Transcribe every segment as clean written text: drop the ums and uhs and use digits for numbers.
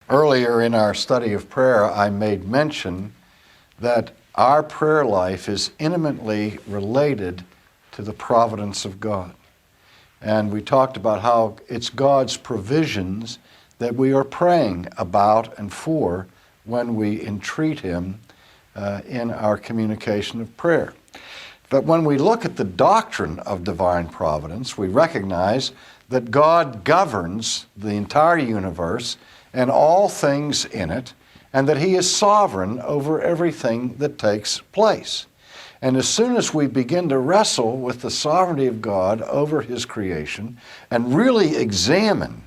Earlier in our study of prayer, I made mention that our prayer life is intimately related to the providence of God. And we talked about how it's God's provisions that we are praying about and for when we entreat Him in our communication of prayer. But when we look at the doctrine of divine providence, we recognize that God governs the entire universe and all things in it, and that He is sovereign over everything that takes place. And as soon as we begin to wrestle with the sovereignty of God over His creation and really examine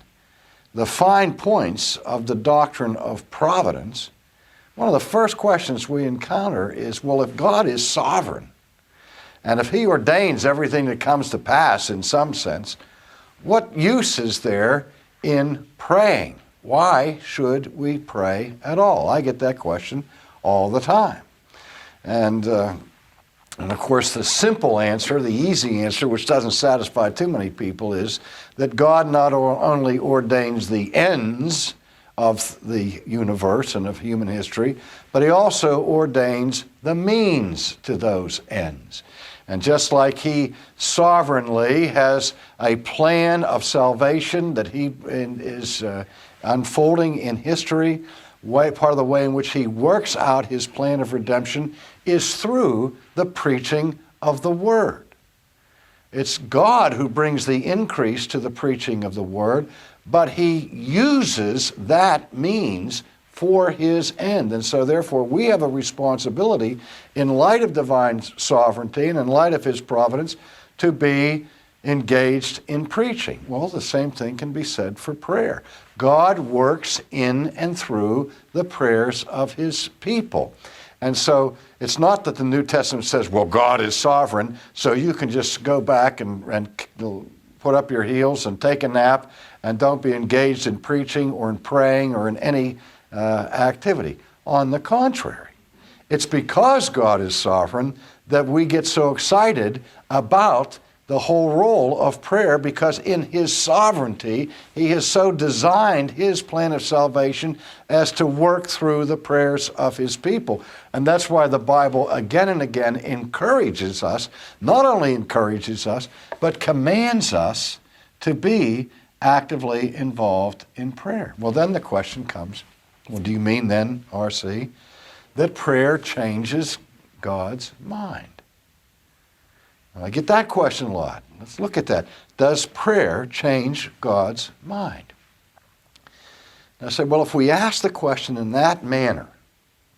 the fine points of the doctrine of providence, one of the first questions we encounter is, well, if God is sovereign, and if He ordains everything that comes to pass in some sense, what use is there in praying? Why should we pray at all? I get that question all the time. And of course, the simple answer, the easy answer, which doesn't satisfy too many people, is that God not only ordains the ends of the universe and of human history, but He also ordains the means to those ends. And just like He sovereignly has a plan of salvation that He is unfolding in history, part of the way in which He works out His plan of redemption is through the preaching of the Word. It's God who brings the increase to the preaching of the Word, but He uses that means for His end. And so therefore we have a responsibility in light of divine sovereignty and in light of His providence to be engaged in preaching. Well, the same thing can be said for prayer. God works in and through the prayers of His people. And so it's not that the New Testament says, well, God is sovereign, so you can just go back and put up your heels and take a nap and don't be engaged in preaching or in praying or in any activity. On the contrary, it's because God is sovereign that we get so excited about the whole role of prayer, because in His sovereignty, He has so designed His plan of salvation as to work through the prayers of His people. And that's why the Bible again and again encourages us, not only encourages us, but commands us to be actively involved in prayer. Well, then the question comes, well, do you mean then, R.C., that prayer changes God's mind? I get that question a lot. Let's look at that. Does prayer change God's mind? And I say, well, if we ask the question in that manner,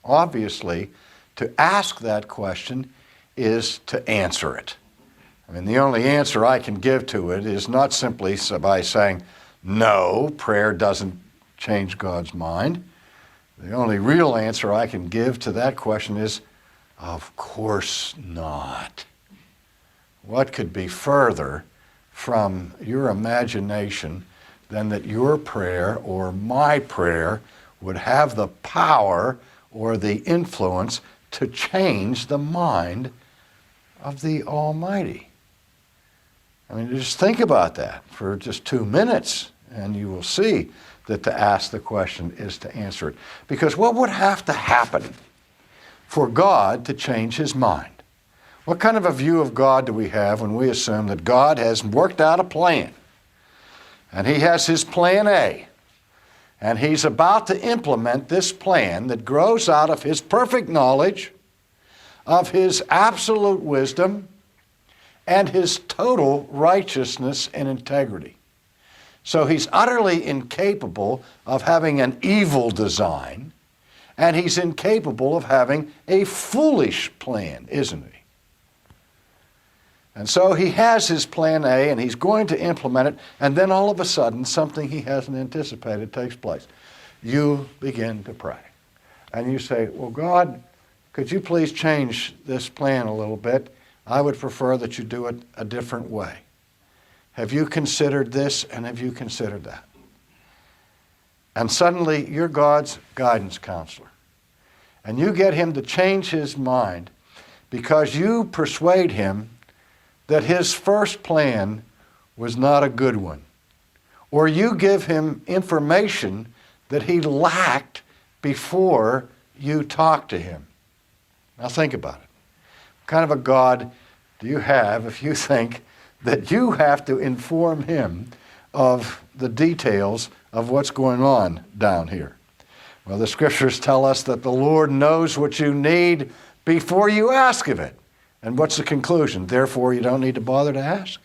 obviously, to ask that question is to answer it. I mean, the only answer I can give to it is not simply by saying, no, prayer doesn't change God's mind. The only real answer I can give to that question is, of course not. What could be further from your imagination than that your prayer or my prayer would have the power or the influence to change the mind of the Almighty? I mean, just think about that for just 2 minutes, and you will see that to ask the question is to answer it. Because what would have to happen for God to change His mind? What kind of a view of God do we have when we assume that God has worked out a plan, and He has His plan A, and He's about to implement this plan that grows out of His perfect knowledge, of His absolute wisdom, and His total righteousness and integrity? So He's utterly incapable of having an evil design, and He's incapable of having a foolish plan, isn't He? And so He has His plan A, and He's going to implement it, and then all of a sudden, something He hasn't anticipated takes place. You begin to pray. And you say, well, God, could you please change this plan a little bit? I would prefer that you do it a different way. Have you considered this, and have you considered that? And suddenly, you're God's guidance counselor. And you get Him to change His mind because you persuade Him that His first plan was not a good one. Or you give Him information that he lacked before you talk to him? Now think about it. What kind of a God do you have if you think that you have to inform him of the details of what's going on down here? Well, the scriptures tell us that the Lord knows what you need before you ask of it. And what's the conclusion? Therefore, you don't need to bother to ask.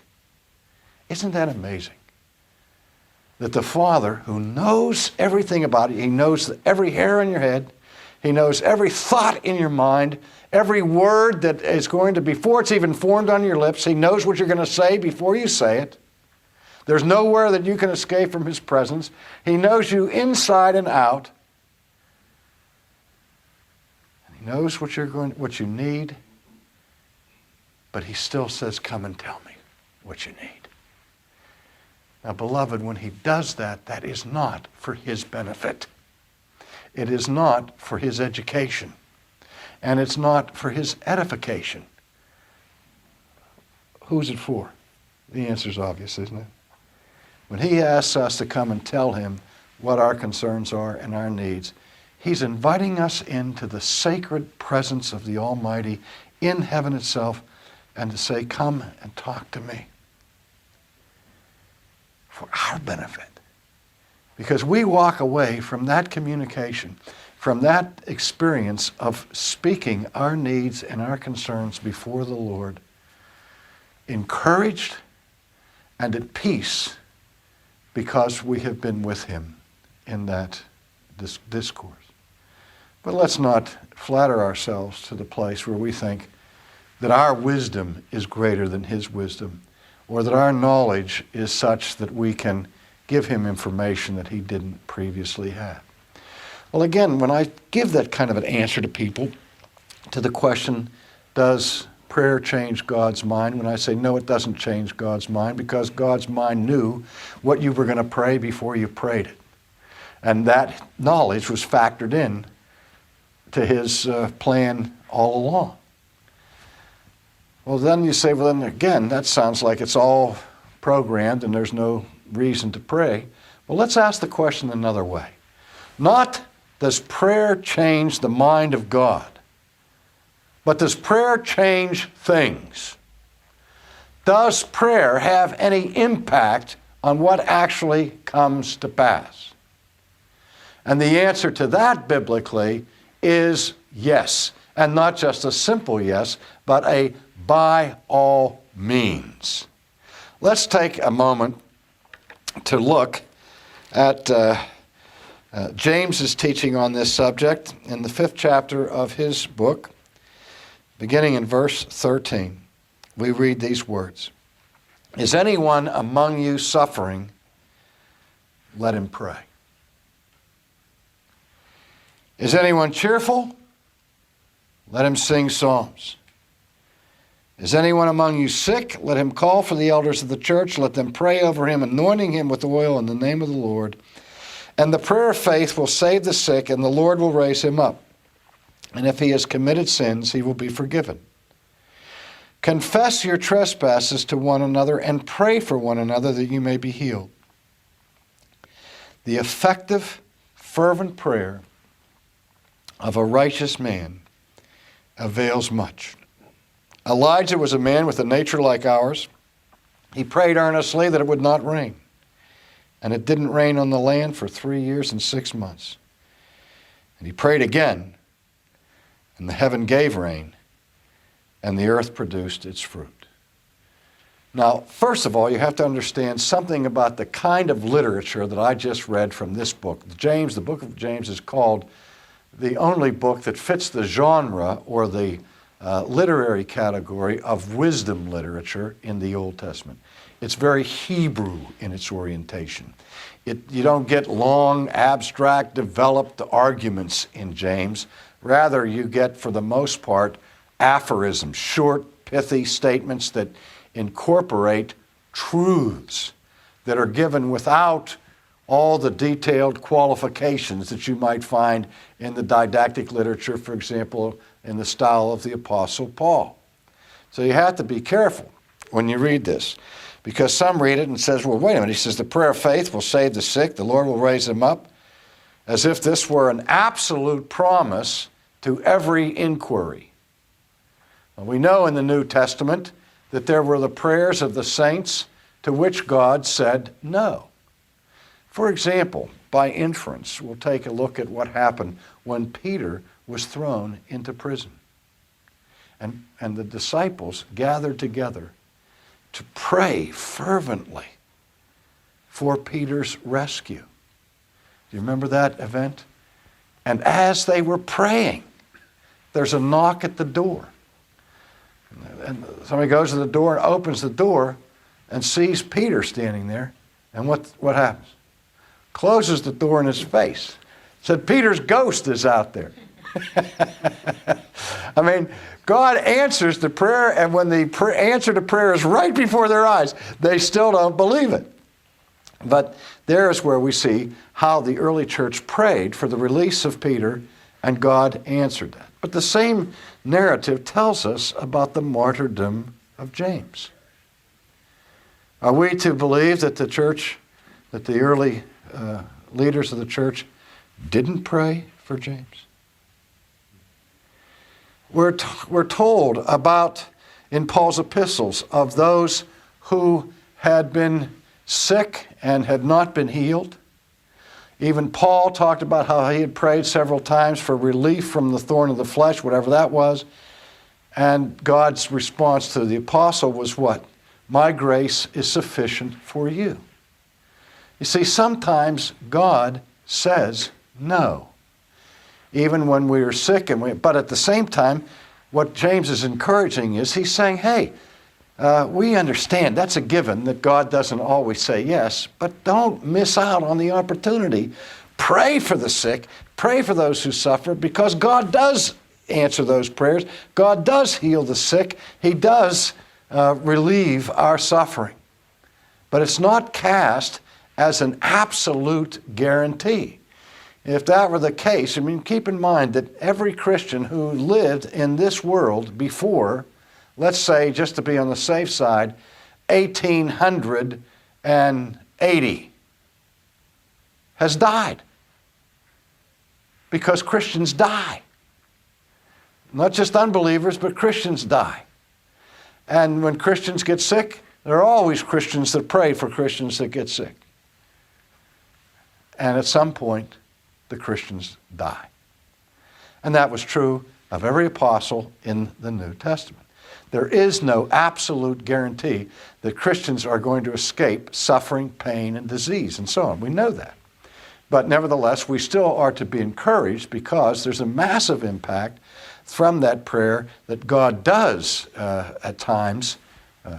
Isn't that amazing? That the Father, who knows everything about it, he knows every hair on your head, he knows every thought in your mind, every word that is going to, before it's even formed on your lips, he knows what you're going to say before you say it. There's nowhere that you can escape from his presence. He knows you inside and out. And he knows what you need, but he still says, come and tell me what you need. Now, beloved, when he does that, that is not for his benefit. It is not for his education. And it's not for his edification. Who's it for? The answer's obvious, isn't it? When he asks us to come and tell him what our concerns are and our needs, he's inviting us into the sacred presence of the Almighty in heaven itself and to say, come and talk to me. For our benefit. Because we walk away from that communication, from that experience of speaking our needs and our concerns before the Lord, encouraged and at peace because we have been with him in that discourse. But let's not flatter ourselves to the place where we think that our wisdom is greater than his wisdom, or that our knowledge is such that we can give him information that he didn't previously have. Well, again, when I give that kind of an answer to people, to the question, does prayer change God's mind? When I say, no, it doesn't change God's mind, because God's mind knew what you were going to pray before you prayed it. And that knowledge was factored in to his plan all along. Well, then you say, well, then again, that sounds like it's all programmed and there's no reason to pray. Well, let's ask the question another way. Not does prayer change the mind of God, but does prayer change things? Does prayer have any impact on what actually comes to pass? And the answer to that biblically is yes. And not just a simple yes, but a by all means. Let's take a moment to look at James's teaching on this subject in the 5th chapter of his book, beginning in verse 13. We read these words. Is anyone among you suffering? Let him pray. Is anyone cheerful? Let him sing psalms. Is anyone among you sick? Let him call for the elders of the church. Let them pray over him, anointing him with oil in the name of the Lord. And the prayer of faith will save the sick, and the Lord will raise him up. And if he has committed sins, he will be forgiven. Confess your trespasses to one another and pray for one another that you may be healed. The effective, fervent prayer of a righteous man avails much. Elijah was a man with a nature like ours. He prayed earnestly that it would not rain. And it didn't rain on the land for 3 years and 6 months. And he prayed again, and the heaven gave rain, and the earth produced its fruit. Now, first of all, you have to understand something about the kind of literature that I just read from this book. James, the book of James, is called the only book that fits the genre or the literary category of wisdom literature in the Old Testament. It's very Hebrew in its orientation. You don't get long, abstract, developed arguments in James. Rather, you get, for the most part, aphorisms, short, pithy statements that incorporate truths that are given without all the detailed qualifications that you might find in the didactic literature, for example, in the style of the Apostle Paul. So you have to be careful when you read this, because some read it and says, well, wait a minute. He says the prayer of faith will save the sick, the Lord will raise them up. as if this were an absolute promise to every inquiry. We know in the New Testament that there were the prayers of the saints to which God said no. For example, by inference, we'll take a look at what happened when Peter was thrown into prison. And the disciples gathered together to pray fervently for Peter's rescue. Do you remember that event? And as they were praying, there's a knock at the door. And somebody goes to the door and opens the door and sees Peter standing there. And what happens? Closes the door in his face. Said, Peter's ghost is out there. I mean, God answers the prayer, and when the answer to prayer is right before their eyes, they still don't believe it. But there's where we see how the early church prayed for the release of Peter, and God answered that. But the same narrative tells us about the martyrdom of James. Are we to believe that the early leaders of the church didn't pray for James? We're told about, in Paul's epistles, of those who had been sick and had not been healed. Even Paul talked about how he had prayed several times for relief from the thorn of the flesh, whatever that was. And God's response to the apostle was what? My grace is sufficient for you. You see, sometimes God says no, even when we are sick. But at the same time, what James is encouraging is he's saying, hey, we understand that's a given that God doesn't always say yes, but don't miss out on the opportunity. Pray for the sick, pray for those who suffer, because God does answer those prayers. God does heal the sick. He does relieve our suffering. But it's not cast as an absolute guarantee. If that were the case, I mean, keep in mind that every Christian who lived in this world before, let's say, just to be on the safe side, 1880 has died. Because Christians die. Not just unbelievers, but Christians die. And when Christians get sick, there are always Christians that pray for Christians that get sick. And at some point, the Christians die. And that was true of every apostle in the New Testament. There is no absolute guarantee that Christians are going to escape suffering, pain, and disease, and so on. We know that. But nevertheless, we still are to be encouraged because there's a massive impact from that prayer that God does at times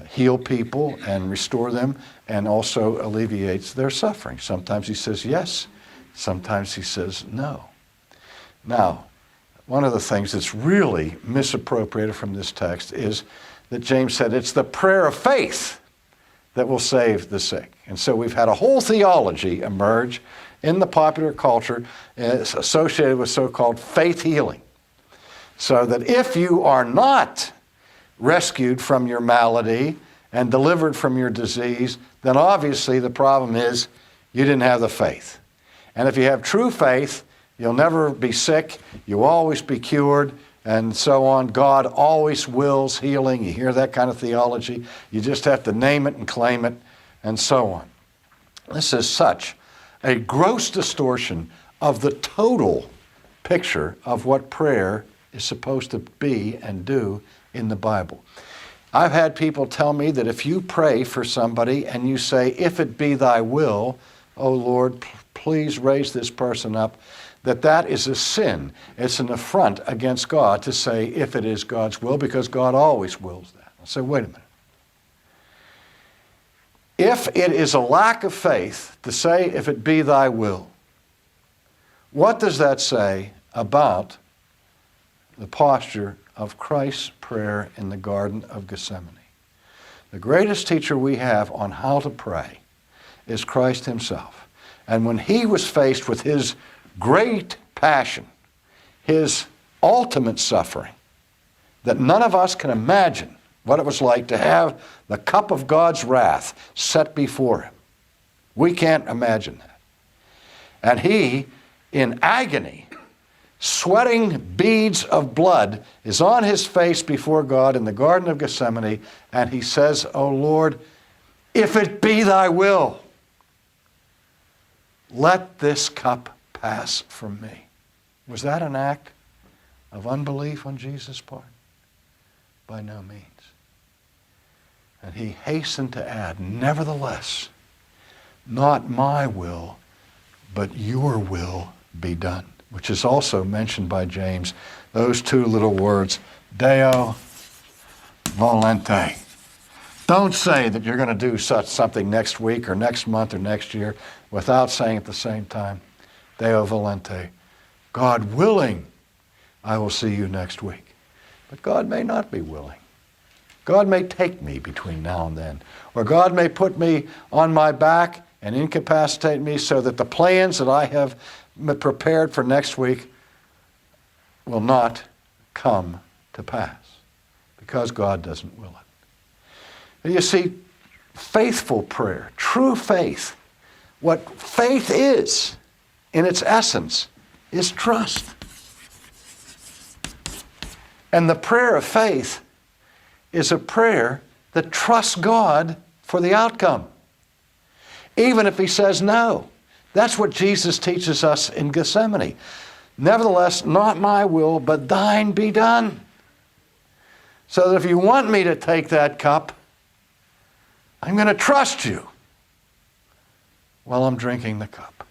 heal people and restore them and also alleviates their suffering. Sometimes he says yes, sometimes he says no. Now, one of the things that's really misappropriated from this text is that James said it's the prayer of faith that will save the sick. And so we've had a whole theology emerge in the popular culture associated with so-called faith healing. So that if you are not rescued from your malady and delivered from your disease, then obviously the problem is you didn't have the faith. And if you have true faith, you'll never be sick, you'll always be cured, and so on. God always wills healing. You hear that kind of theology. You just have to name it and claim it, and so on. This is such a gross distortion of the total picture of what prayer is supposed to be and do in the Bible. I've had people tell me that if you pray for somebody and you say, if it be thy will, O Lord, please raise this person up, that is a sin. It's an affront against God to say, if it is God's will, because God always wills that. I say, wait a minute. If it is a lack of faith to say, if it be thy will, what does that say about the posture of Christ's prayer in the Garden of Gethsemane? The greatest teacher we have on how to pray is Christ himself. And when he was faced with his great passion, his ultimate suffering, that none of us can imagine what it was like to have the cup of God's wrath set before him. We can't imagine that. And he in agony, sweating beads of blood, is on his face before God in the Garden of Gethsemane, and he says, "O Lord, if it be thy will, let this cup pass from me." Was that an act of unbelief on Jesus' part? By no means. And he hastened to add, "Nevertheless, not my will, but your will be done," which is also mentioned by James, those two little words, Deo volente. Don't say that you're going to do such something next week or next month or next year without saying at the same time, Deo volente. God willing, I will see you next week. But God may not be willing. God may take me between now and then. Or God may put me on my back and incapacitate me so that the plans that I have prepared for next week will not come to pass. Because God doesn't will it. You see, faithful prayer, true faith, what faith is in its essence is trust. And the prayer of faith is a prayer that trusts God for the outcome, even if he says no. That's what Jesus teaches us in Gethsemane. Nevertheless, not my will, but thine be done. So that if you want me to take that cup, I'm going to trust you while I'm drinking the cup.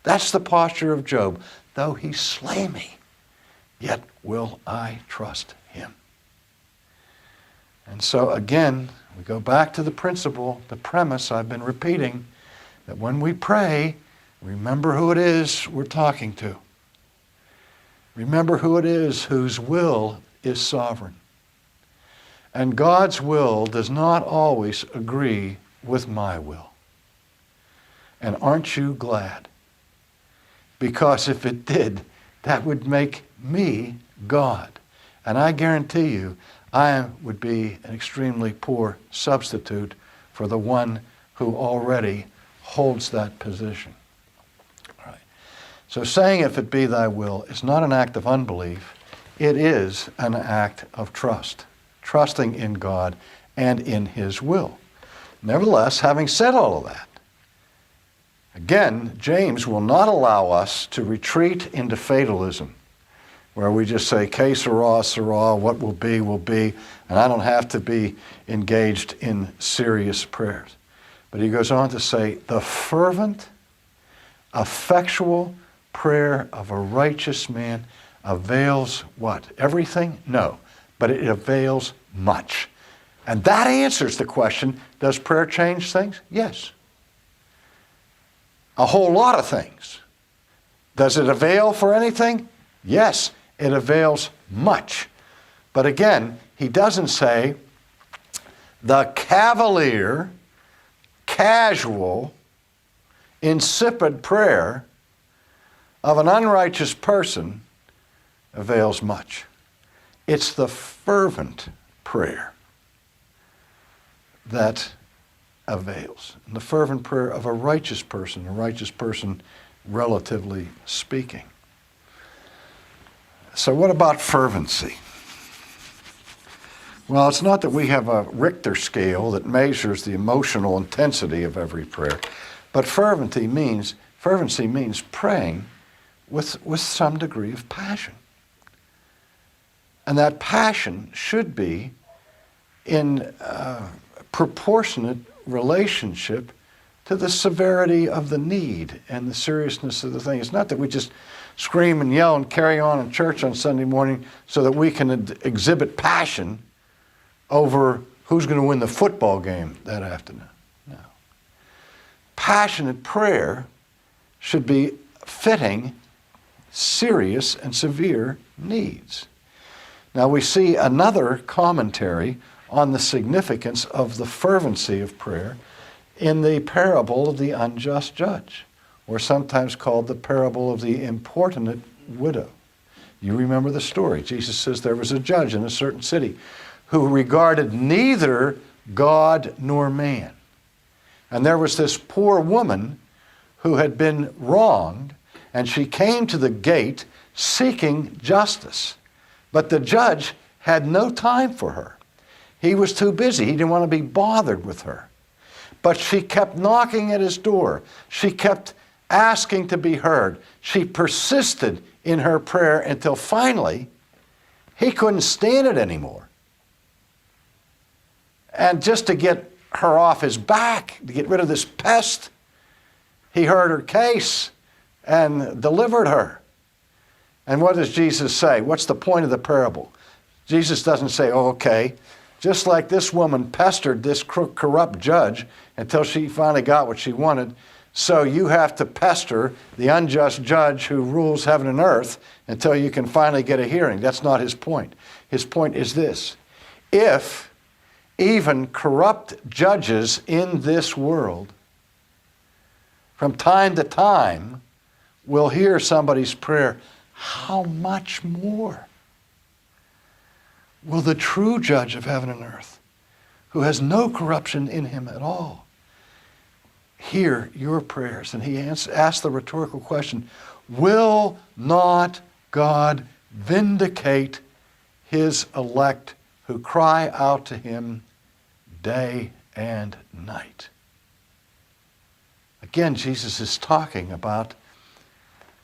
That's the posture of Job. Though he slay me, yet will I trust him. And so again, we go back to the principle, the premise I've been repeating, that when we pray, remember who it is we're talking to. Remember who it is whose will is sovereign. And God's will does not always agree with my will. And aren't you glad? Because if it did, that would make me God. And I guarantee you, I would be an extremely poor substitute for the one who already holds that position. All right. So saying if it be thy will is not an act of unbelief, it is an act of trust. Trusting in God and in his will. Nevertheless, having said all of that, again, James will not allow us to retreat into fatalism, where we just say, que sera, sera, what will be, and I don't have to be engaged in serious prayers. But he goes on to say, the fervent, effectual prayer of a righteous man avails what? Everything? No, but it avails much. And that answers the question, does prayer change things? Yes. A whole lot of things. Does it avail for anything? Yes, it avails much. But again, he doesn't say the cavalier, casual, insipid prayer of an unrighteous person avails much. It's the fervent prayer that avails. And the fervent prayer of a righteous person relatively speaking. So what about fervency? Well, it's not that we have a Richter scale that measures the emotional intensity of every prayer, but fervency means praying with some degree of passion. And that passion should be in proportionate relationship to the severity of the need and the seriousness of the thing. It's not that we just scream and yell and carry on in church on Sunday morning so that we can exhibit passion over who's going to win the football game that afternoon. No. Passionate prayer should be fitting serious and severe needs. Now we see another commentary on the significance of the fervency of prayer in the parable of the unjust judge, or sometimes called the parable of the importunate widow. You remember the story. Jesus says there was a judge in a certain city who regarded neither God nor man. And there was this poor woman who had been wronged, and she came to the gate seeking justice. But the judge had no time for her. He was too busy. He didn't want to be bothered with her. But she kept knocking at his door. She kept asking to be heard. She persisted in her prayer until finally he couldn't stand it anymore. And just to get her off his back, to get rid of this pest, he heard her case and delivered her. And what does Jesus say? What's the point of the parable? Jesus doesn't say, oh, okay, just like this woman pestered this corrupt judge until she finally got what she wanted, so you have to pester the unjust judge who rules heaven and earth until you can finally get a hearing. That's not his point. His point is this: if even corrupt judges in this world from time to time will hear somebody's prayer, how much more will the true judge of heaven and earth, who has no corruption in him at all, hear your prayers? And he asked the rhetorical question, will not God vindicate his elect who cry out to him day and night? Again, Jesus is talking about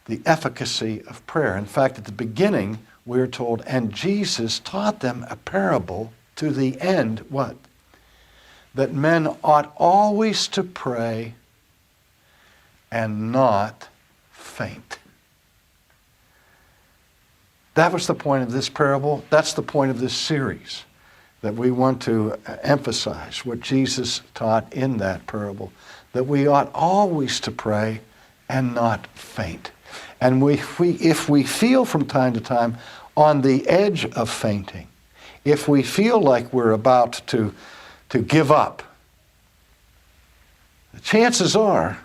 the efficacy of prayer. In fact, at the beginning, we're told, and Jesus taught them a parable to the end, what? That men ought always to pray and not faint. That was the point of this parable. That's the point of this series, that we want to emphasize what Jesus taught in that parable, that we ought always to pray and not faint. And if we feel from time to time on the edge of fainting, if we feel like we're about to give up, the chances are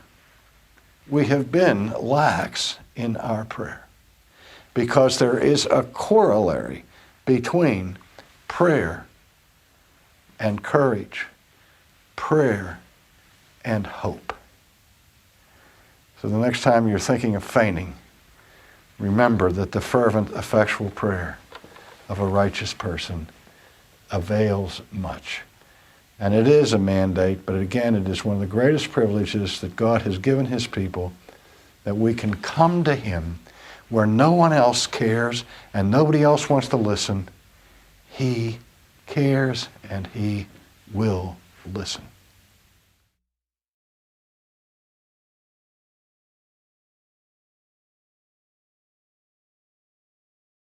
we have been lax in our prayer, because there is a corollary between prayer and courage, prayer and hope. So the next time you're thinking of fainting, remember that the fervent, effectual prayer of a righteous person avails much. And it is a mandate, but again, it is one of the greatest privileges that God has given his people, that we can come to him where no one else cares and nobody else wants to listen. He cares and he will listen.